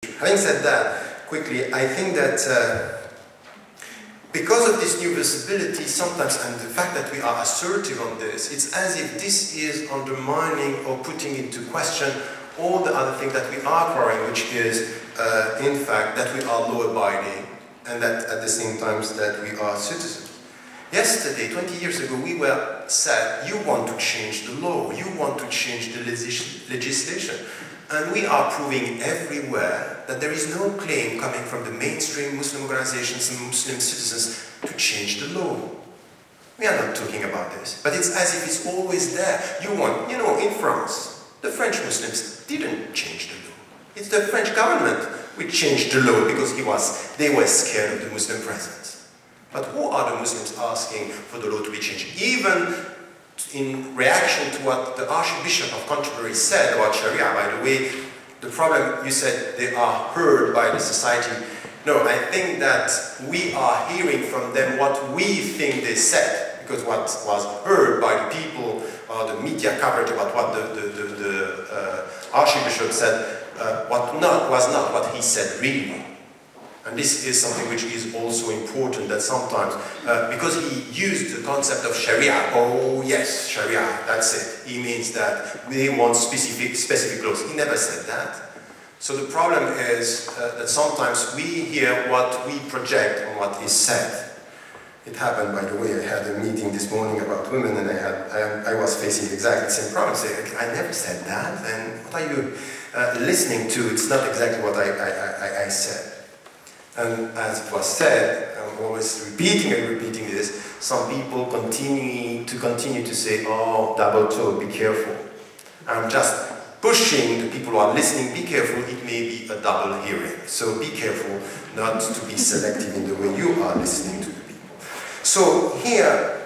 Having said that, quickly, I think that because of this new visibility sometimes, and the fact that we are assertive on this, it's as if this is undermining or putting into question all the other things that we are acquiring, which is, in fact, that we are law-abiding, and that at the same time that we are citizens. Yesterday, 20 years ago, we were said, you want to change the law, you want to change the legislation. And we are proving everywhere that there is no claim coming from the mainstream Muslim organizations and Muslim citizens to change the law. We are not talking about this, but it's as if it's always there. You want, you know, in France, the French Muslims didn't change the law. It's the French government which changed the law because they were scared of the Muslim presence. But who are the Muslims asking for the law to be changed? Even in reaction to what the Archbishop of Canterbury said about Sharia, by the way, the problem, you said they are heard by the society. No, I think that we are hearing from them what we think they said, because what was heard by the people, or the media coverage about what the Archbishop said, was not what he said really. And this is something which is also important, that sometimes, because he used the concept of Sharia, oh yes, Sharia, that's it. He means that they want specific laws. He never said that. So the problem is that sometimes we hear what we project on what is said. It happened, by the way, I had a meeting this morning about women, and I was facing exactly the same problem. Saying, I never said that, and what are you listening to? It's not exactly what I said. And as it was said, I'm always repeating and repeating this, some people continue to say, oh, double toe, be careful. I'm just pushing the people who are listening, be careful, it may be a double hearing. So be careful not to be selective in the way you are listening to the people. So here,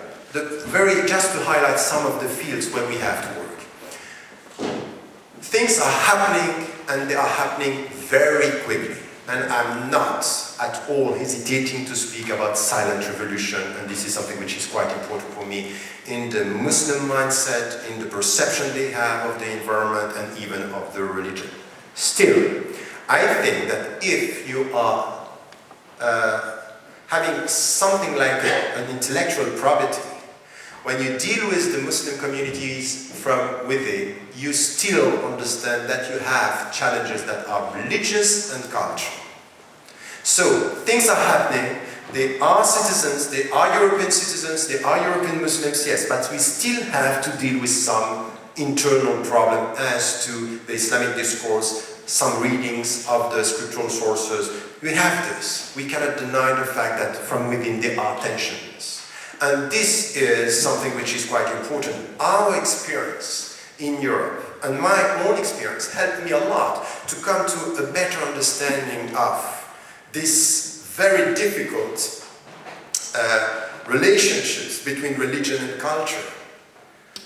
just to highlight some of the fields where we have to work. Things are happening, and they are happening very quickly. And I'm not at all hesitating to speak about silent revolution, and this is something which is quite important for me, in the Muslim mindset, in the perception they have of the environment, and even of the religion. Still, I think that if you are having something like an intellectual probity, when you deal with the Muslim communities from within, you still understand that you have challenges that are religious and cultural. So, things are happening, they are citizens, they are European citizens, they are European Muslims, yes, but we still have to deal with some internal problem as to the Islamic discourse, some readings of the scriptural sources. We have this. We cannot deny the fact that from within there are tensions. And this is something which is quite important. Our experience in Europe and my own experience helped me a lot to come to a better understanding of this very difficult relationships between religion and culture.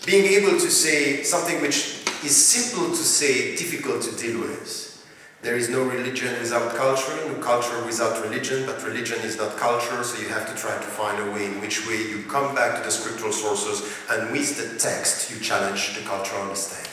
Being able to say something which is simple to say, difficult to deal with. There is no religion without culture, no culture without religion, but religion is not culture, so you have to try to find a way in which way you come back to the scriptural sources, and with the text you challenge the cultural understanding.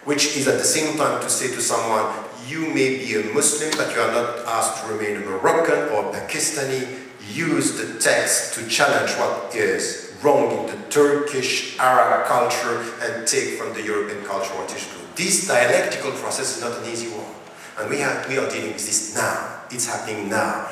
Which is at the same time to say to someone, you may be a Muslim, but you are not asked to remain a Moroccan or Pakistani. Use the text to challenge what is wrong in the Turkish, Arab culture, and take from the European culture what is good. This dialectical process is not an easy one. And we are dealing with this now. It's happening now.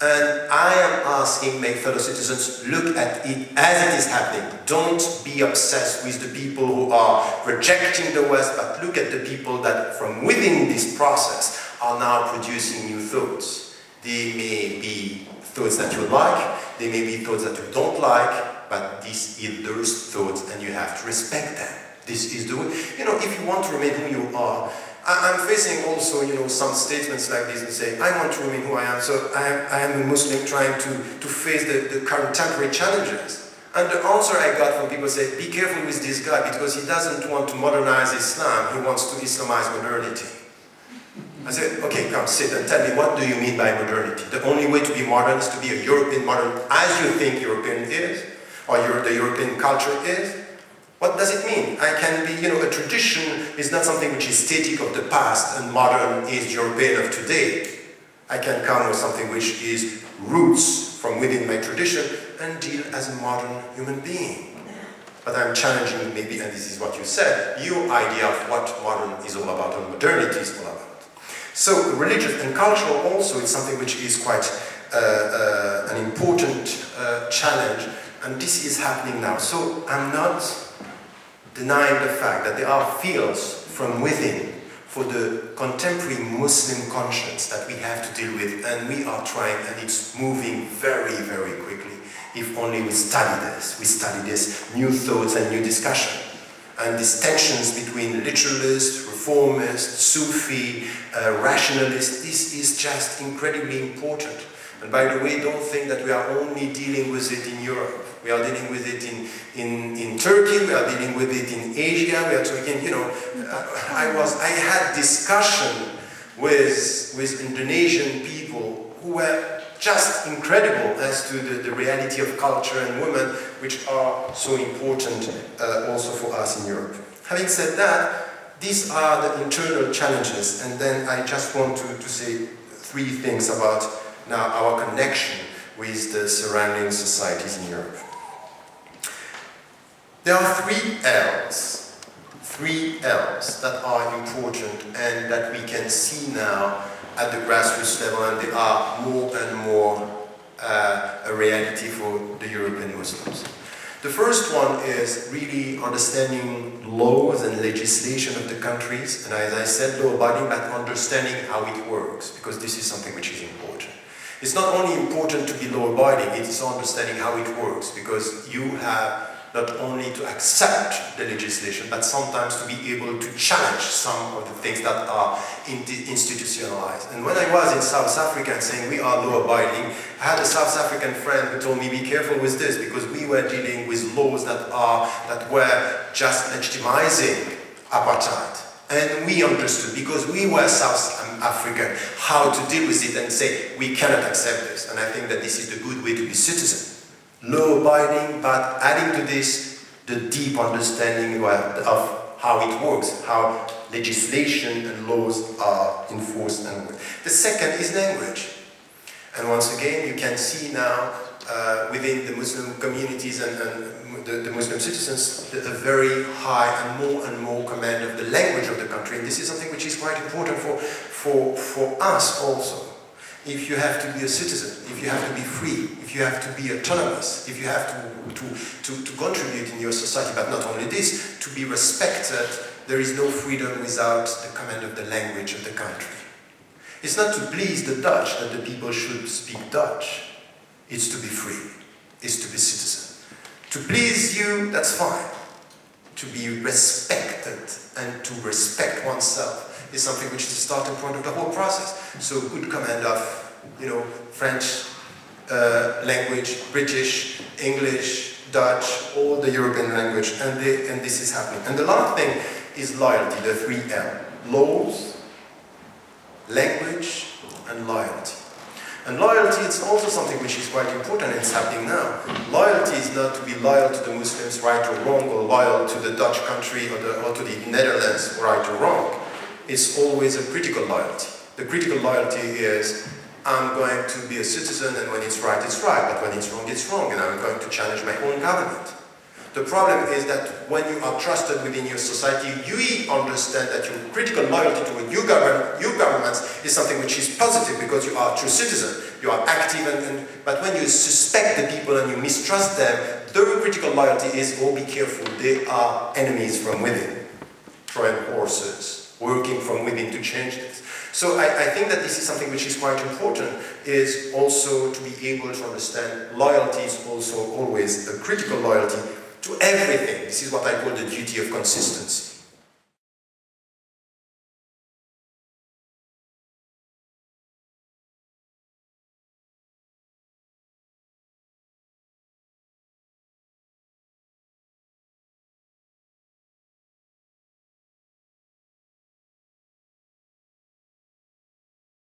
And I am asking my fellow citizens, look at it as it is happening. Don't be obsessed with the people who are rejecting the West, but look at the people that from within this process are now producing new thoughts. They may be thoughts that you like, they may be thoughts that you don't like, but this is those thoughts and you have to respect them. This is the way. You know, if you want to remain who you are, I'm facing also, you know, some statements like this and say, I want to remain who I am, so I am a Muslim trying to face the contemporary challenges. And the answer I got from people say, be careful with this guy because he doesn't want to modernize Islam, he wants to Islamize modernity. I said, okay, come sit and tell me, what do you mean by modernity? The only way to be modern is to be a European modern as you think European is, or the European culture is. What does it mean? I can be, a tradition is not something which is static of the past and modern is European of today. I can come with something which is roots from within my tradition and deal as a modern human being. But I'm challenging maybe, and this is what you said, your idea of what modern is all about and modernity is all about. So religious and cultural also is something which is quite an important challenge, and this is happening now. So I'm not denying the fact that there are fields from within for the contemporary Muslim conscience that we have to deal with, and we are trying, and it's moving very, very quickly. If only we study this new thoughts and new discussion. And these tensions between literalist, reformist, Sufi, rationalist, this is just incredibly important. And by the way, don't think that we are only dealing with it in Europe. We are dealing with it in Turkey, we are dealing with it in Asia, we are talking, I had discussion with Indonesian people who were just incredible as to the reality of culture and women, which are so important also for us in Europe. Having said that, these are the internal challenges, and then I just want to say three things about now our connection with the surrounding societies in Europe. There are three L's that are important and that we can see now at the grassroots level, and they are more and more a reality for the European Muslims. The first one is really understanding laws and legislation of the countries, and as I said, law-abiding, but understanding how it works, because this is something which is important. It's not only important to be law-abiding, it's understanding how it works, because you have not only to accept the legislation, but sometimes to be able to challenge some of the things that are institutionalized. And when I was in South Africa and saying we are law-abiding, I had a South African friend who told me, be careful with this, because we were dealing with laws that were just legitimizing apartheid. And we understood, because we were South African, how to deal with it and say, we cannot accept this. And I think that this is the good way to be citizen. Law-abiding, but adding to this the deep understanding of how it works, how legislation and laws are enforced and work. The second is language. And once again, you can see now within the Muslim communities and the Muslim citizens a very high and more command of the language of the country. And this is something which is quite important for us also. If you have to be a citizen, if you have to be free, if you have to be autonomous, if you have to contribute in your society, but not only this, to be respected, there is no freedom without the command of the language of the country. It's not to please the Dutch that the people should speak Dutch. It's to be free. It's to be citizen. To please you, that's fine. To be respected and to respect oneself is something which is the starting point of the whole process. So good command of, French language, British, English, Dutch, all the European language, and this is happening. And the last thing is loyalty, the 3L. Laws, language, and loyalty. And loyalty is also something which is quite important, and it's happening now. Loyalty is not to be loyal to the Muslims, right or wrong, or loyal to the Dutch country or to the Netherlands, right or wrong. It's always a critical loyalty. The critical loyalty is, I'm going to be a citizen, and when it's right, but when it's wrong, and I'm going to challenge my own government. The problem is that when you are trusted within your society, you understand that your critical loyalty to your governments is something which is positive, because you are a true citizen, you are active, but when you suspect the people and you mistrust them, the critical loyalty is, oh, be careful, they are enemies from within, Trojan horses, working from within to change this. So I think that this is something which is quite important, is also to be able to understand loyalty is also always a critical loyalty to everything. This is what I call the duty of consistency.